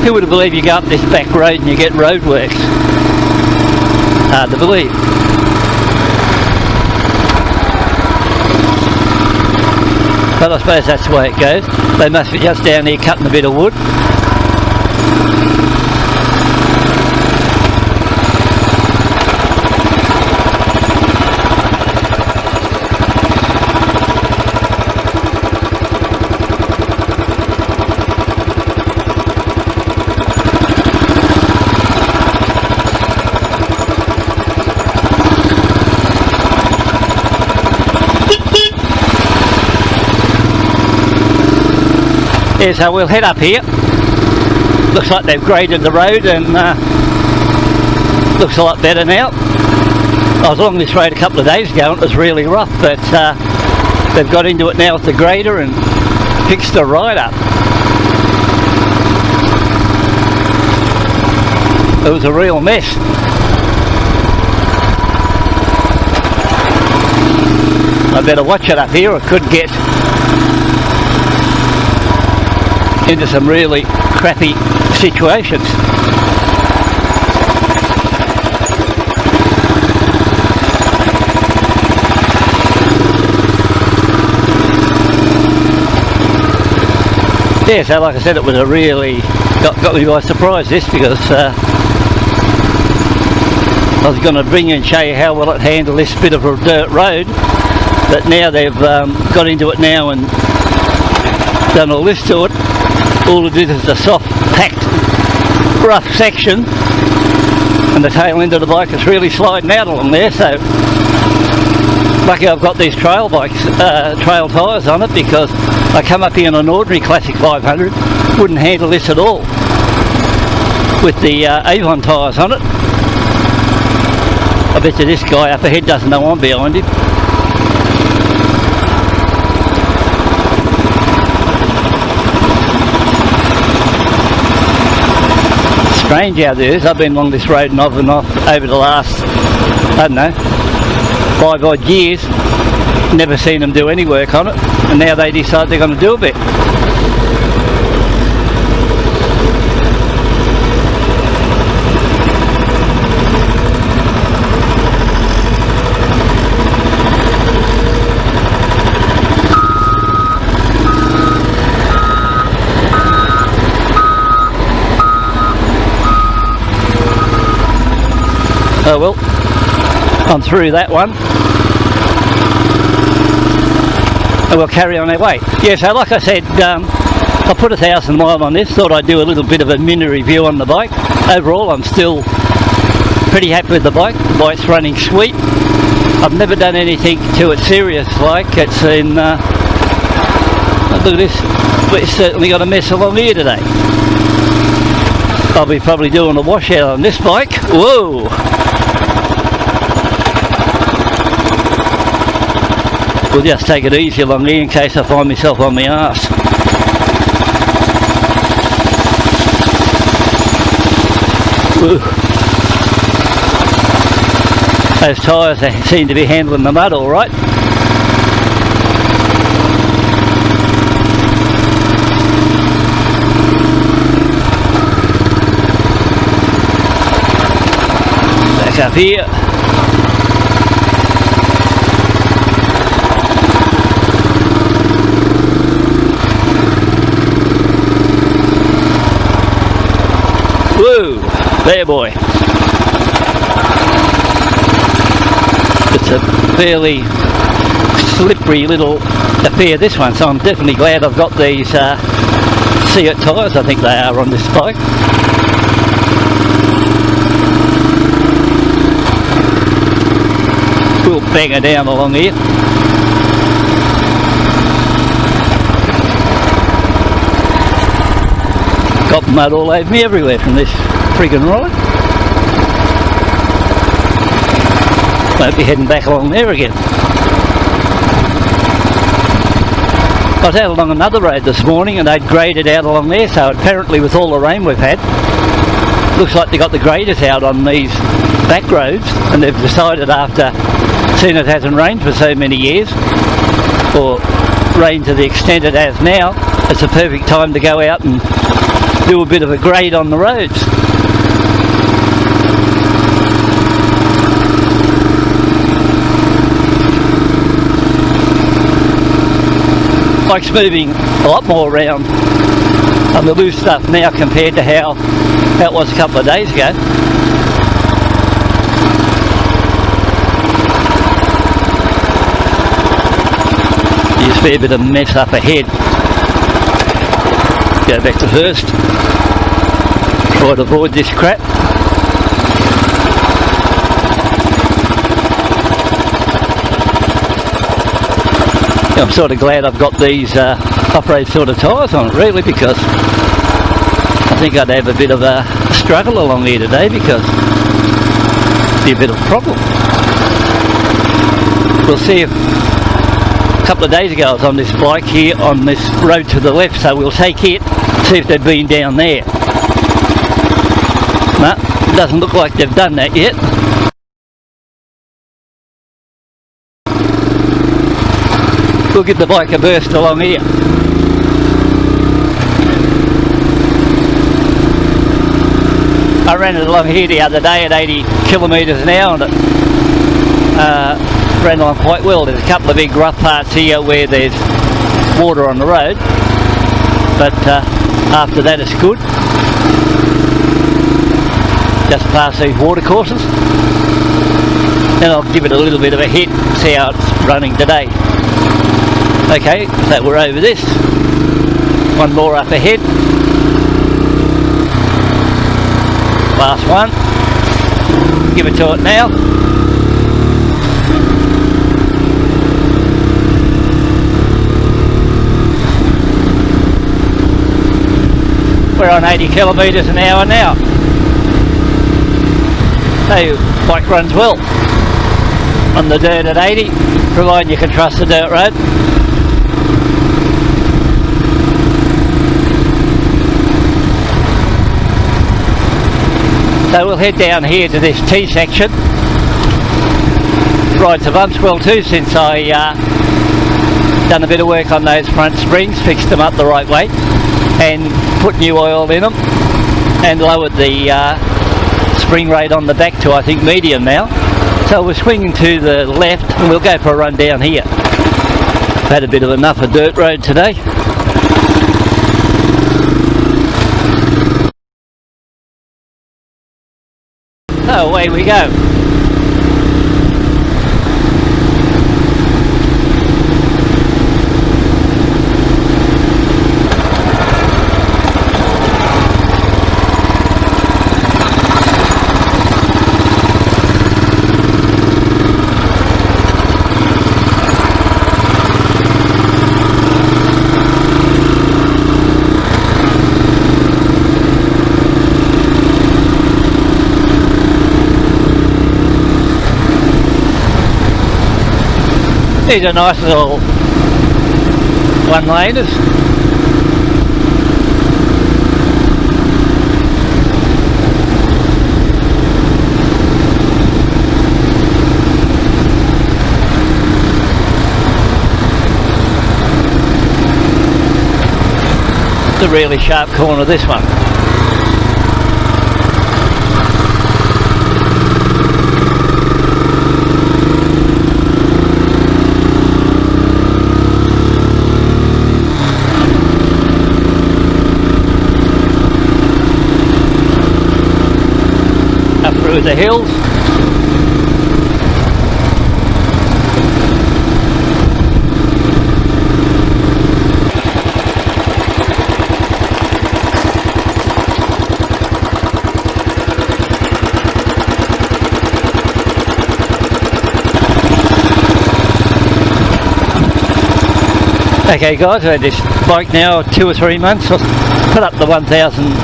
Who would have believed you go up this back road and you get roadworks? Hard to believe. But I suppose that's the way it goes. They must be just down here cutting a bit of wood. Yeah, so we'll head up here. Looks like they've graded the road and looks a lot better now. I was along this road a couple of days ago and it was really rough, but they've got into it now with the grader and fixed the ride up. It was a real mess. I better watch it up here, I could get into some really crappy situations. Yeah, so like I said, it was a really got me by surprise this, because I was going to bring you and show you how well it handled this bit of a dirt road, but now they've got into it now and done all this to it. All it is a soft, packed, rough section, and the tail end of the bike is really sliding out along there. So lucky I've got these trail bikes, trail tyres on it, because I come up here in an ordinary Classic 500, wouldn't handle this at all with the Avon tyres on it. I bet you this guy up ahead doesn't know I'm behind him. Strange how there is. I've been along this road and off and off over the last, I don't know, 5 odd years, never seen them do any work on it, and now they decide they're going to do a bit. Oh well, I'm through that one, and we'll carry on our way. Yeah, so like I said, I put 1,000 miles on this, thought I'd do a little bit of a mini review on the bike. Overall, I'm still pretty happy with the bike. The bike's running sweet. I've never done anything to it serious, like it's in, look at this, it's certainly got a mess along here today. I'll be probably doing a washout on this bike. Whoa! We'll just take it easy along here in case I find myself on my arse. Ooh. Those tyres, they seem to be handling the mud all right. Back up here. Woo! There, boy. It's a fairly slippery little affair, this one, so I'm definitely glad I've got these Seat tyres, I think they are, on this bike. We'll bang her down along here. Got mud all over me everywhere from this friggin' ride. Won't be heading back along there again. I was out along another road this morning and they'd graded out along there, so apparently with all the rain we've had, looks like they got the graders out on these back roads, and they've decided, after seeing it hasn't rained for so many years, or rained to the extent it has now, it's a perfect time to go out and do a bit of a grade on the roads. Bike's moving a lot more around on the loose stuff now compared to how it was a couple of days ago. There's a fair bit of mess up ahead. Go back to first. Try to avoid this crap. I'm sort of glad I've got these off-road sort of tyres on it, really, because I think I'd have a bit of a struggle along here today, because it'd be a bit of a problem. We'll see if a couple of days ago I was on this bike here on this road to the left, so we'll take it, see if they've been down there. No, it doesn't look like they've done that yet. We'll give the bike a burst along here. I ran it along here the other day at 80 kilometres an hour, and it ran along quite well. There's a couple of big rough parts here where there's water on the road, but after that it's good. Just past these water courses. Then I'll give it a little bit of a hit, see how it's running today. Okay, so we're over this. One more up ahead. Last one. Give it to it now. We're on 80 kilometres an hour now. So, bike runs well on the dirt at 80, providing you can trust the dirt road. So we'll head down here to this T section. Rides have unswelled too since I done a bit of work on those front springs, fixed them up the right way, and put new oil in them, and lowered the spring rate on the back to, I think, medium now. So we're swinging to the left and we'll go for a run down here. I've had a bit of enough of dirt road today. So away we go. These are nice little one-laners. It's a really sharp corner, this one. Through the hills. Okay guys, I've had this bike now 2 or 3 months. I've put up the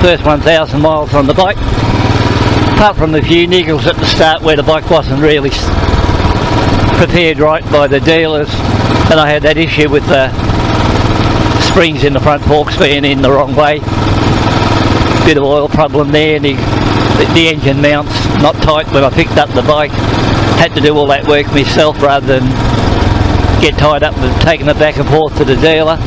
first 1,000 miles on the bike. Apart from the few niggles at the start where the bike wasn't really prepared right by the dealers, and I had that issue with the springs in the front forks being in the wrong way. Bit of oil problem there, and the engine mounts not tight when I picked up the bike. Had to do all that work myself rather than get tied up and taking it back and forth to the dealer.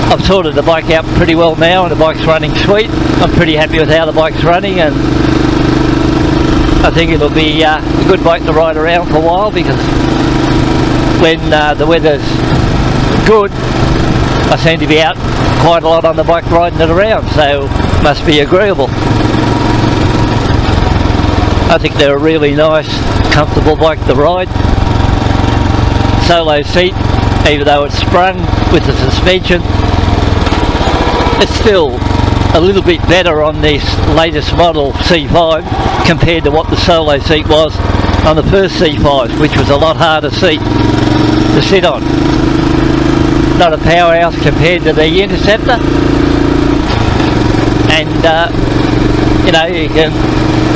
I've sorted the bike out pretty well now, and the bike's running sweet. I'm pretty happy with how the bike's running, and I think it'll be a good bike to ride around for a while, because when the weather's good, I seem to be out quite a lot on the bike riding it around, so must be agreeable. I think they're a really nice, comfortable bike to ride. Solo seat, even though it's sprung with the suspension, it's still a little bit better on this latest model C5 compared to what the Solo seat was on the first C5, which was a lot harder seat to sit on. Not a powerhouse compared to the Interceptor, and you know, you can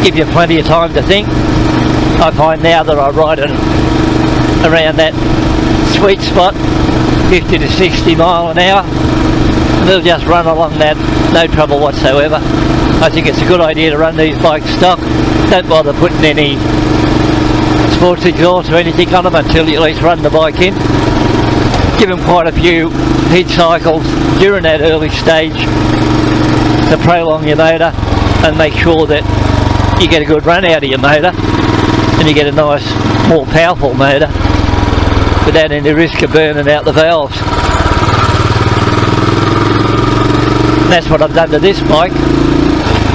give you plenty of time to think. I find now that I ride it around that sweet spot, 50 to 60 mile an hour, they'll just run along that, no trouble whatsoever. I think it's a good idea to run these bikes stock. Don't bother putting any sports exhaust or anything on them until you at least run the bike in. Give them quite a few heat cycles during that early stage to prolong your motor and make sure that you get a good run out of your motor and you get a nice, more powerful motor without any risk of burning out the valves. And that's what I've done to this bike,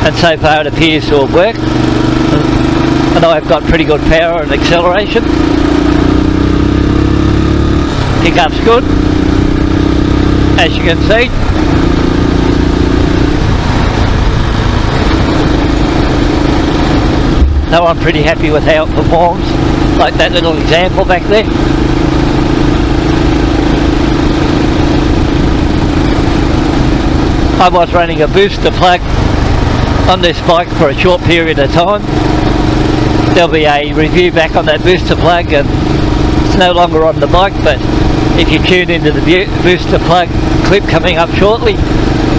and so far it appears to have worked, and I've got pretty good power and acceleration. Pickup's good, as you can see. So I'm pretty happy with how it performs, like that little example back there. I was running a booster plug on this bike for a short period of time. There'll be a review back on that booster plug, and it's no longer on the bike, but if you tune into the booster plug clip coming up shortly,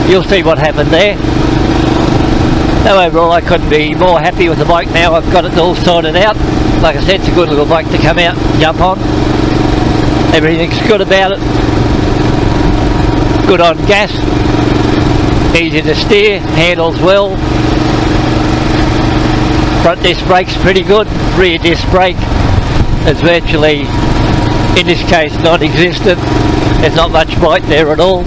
you'll see what happened there. So overall, I couldn't be more happy with the bike now I've got it all sorted out. Like I said, it's a good little bike to come out and jump on. Everything's good about it. Good on gas, easy to steer, handles well. Front disc brake's pretty good. Rear disc brake is virtually, in this case, non-existent. There's not much bite there at all.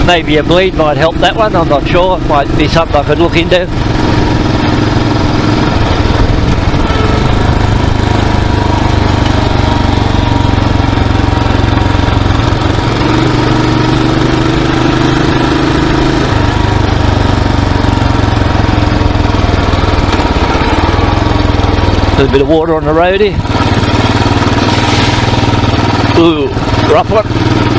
Maybe a bleed might help that one, I'm not sure. Might be something I could look into. A little bit of water on the road here. Ooh, rough one.